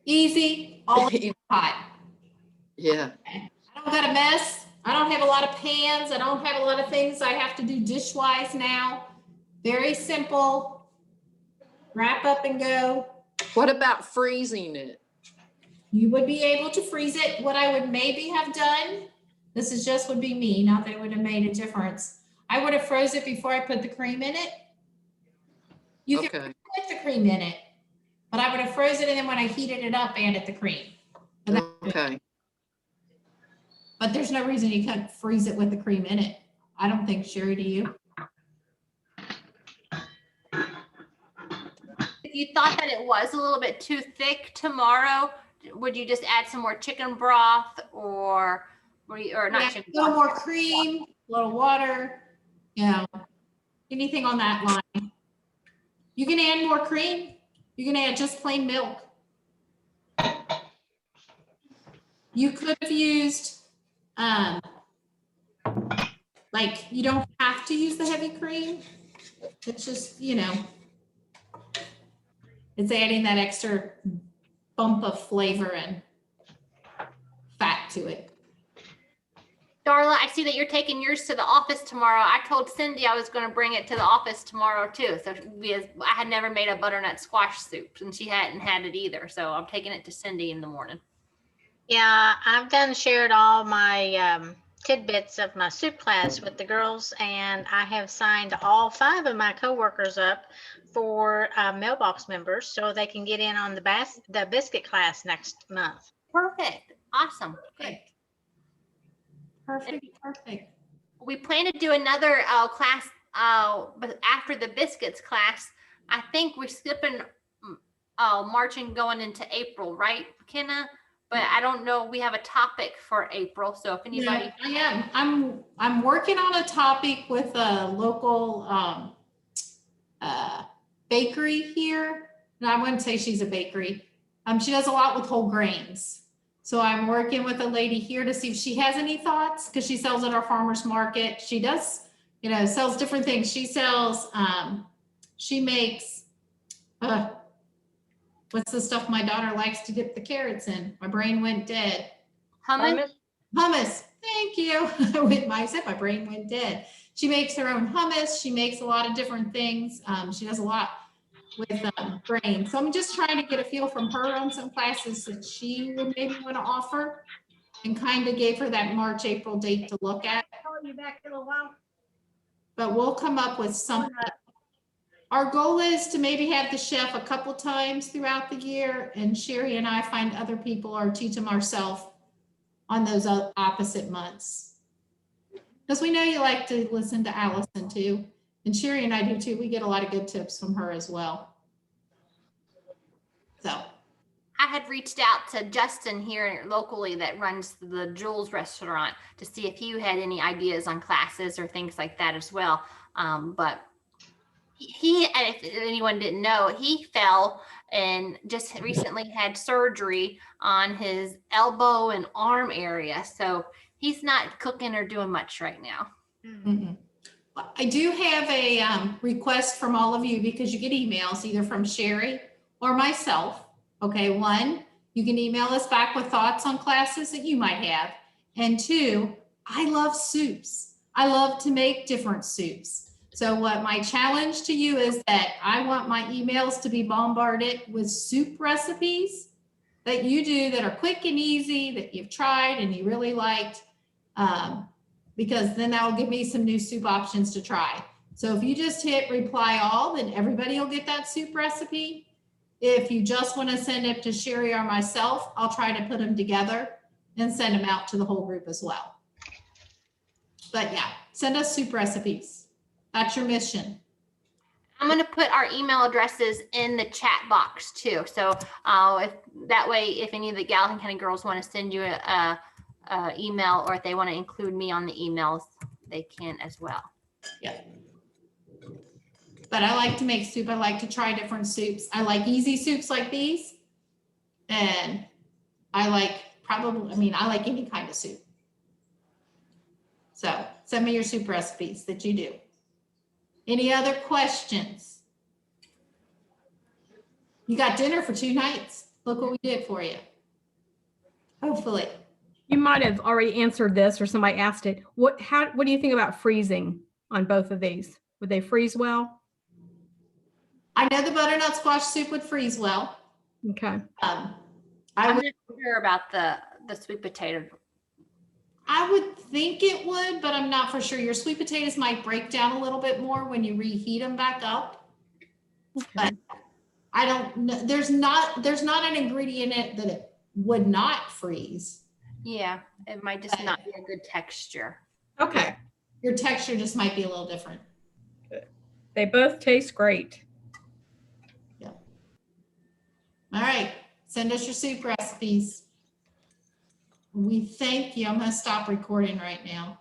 Easy. All in hot. Yeah. I don't got a mess. I don't have a lot of pans. I don't have a lot of things I have to do dish-wise now. Very simple. Wrap up and go. What about freezing it? You would be able to freeze it. What I would maybe have done, this is just would be me, not that it would have made a difference. I would have froze it before I put the cream in it. You can put the cream in it, but I would have froze it and then when I heated it up, added the cream. Okay. But there's no reason you can't freeze it with the cream in it. I don't think, Sherry, do you? If you thought that it was a little bit too thick tomorrow, would you just add some more chicken broth or not chicken A little broth? more cream, a little water, you know, anything on that line. You can add more cream. You can add just plain milk. You could have used, like, you don't have to use the heavy cream. It's just, you know, it's adding that extra bump of flavor and fat to it. Darla, I see that you're taking yours to the office tomorrow. I told Cindy I was going to bring it to the office tomorrow too. So I had never made a butternut squash soup and she hadn't had it either. So I'm taking it to Cindy in the morning. Yeah, I've done shared all my tidbits of my soup class with the girls, and I have signed all 5 of my coworkers up for mailbox members so they can get in on the biscuit class next month. Perfect. Awesome. Good. Perfect. We plan to do another class, but after the biscuits class, I think we're skipping March and going into April, right, McKenna? But I don't know. We have a topic for April, so if anybody, yeah, I am. I'm working on a topic with a local bakery here. And I wouldn't say she's a bakery. She does a lot with whole grains. So I'm working with a lady here to see if she has any thoughts, because she sells at our farmer's market. She does, you know, sells different things. She sells, she makes, what's the stuff my daughter likes to dip the carrots in? My brain went dead. hummus. Hummus, thank you. With my, my brain went dead. She makes her own hummus. She makes a lot of different things. She does a lot with grain. So I'm just trying to get a feel from her on some classes that she would maybe want to offer, and kind of gave her that March, April date to look at. Call you back in a while. But we'll come up with something. Our goal is to maybe have the chef a couple times throughout the year, and Sherry and I find other people or teach them ourselves on those opposite months. Because we know you like to listen to Allison too, and Sherry and I do too. We get a lot of good tips from her as well. So I had reached out to Justin here locally that runs the Jules restaurant to see if he had any ideas on classes or things like that as well. But he, and if anyone didn't know, he fell and just recently had surgery on his elbow and arm area. So he's not cooking or doing much right now. I do have a request from all of you, because you get emails either from Sherry or myself. Okay, one, you can email us back with thoughts on classes that you might have. And two, I love soups. I love to make different soups. So what my challenge to you is that I want my emails to be bombarded with soup recipes that you do that are quick and easy, that you've tried and you really liked, because then that will give me some new soup options to try. So if you just hit reply all, then everybody will get that soup recipe. If you just want to send it to Sherry or myself, I'll try to put them together and send them out to the whole group as well. But yeah, send us soup recipes. That's your mission. I'm going to put our email addresses in the chat box too. So if that way, if any of the Gallatin County girls want to send you a email, or if they want to include me on the emails, they can as well. Yeah. But I like to make soup. I like to try different soups. I like easy soups like these. And I like I like any kind of soup. So send me your soup recipes that you do. Any other questions? You got dinner for 2 nights. Look what we did for you. Hopefully. You might have already answered this, or somebody asked it. What do you think about freezing on both of these? Would they freeze well? I know the butternut squash soup would freeze well. Okay. I'm not sure about the sweet potato. I would think it would, but I'm not for sure. Your sweet potatoes might break down a little bit more when you reheat them back up. Okay. But I don't know. There's not an ingredient in it that it would not freeze. Yeah, it might just not be a good texture. Okay. Your texture just might be a little different. They both taste great. Yeah. All right. Send us your soup recipes. We thank you. I'm going to stop recording right now.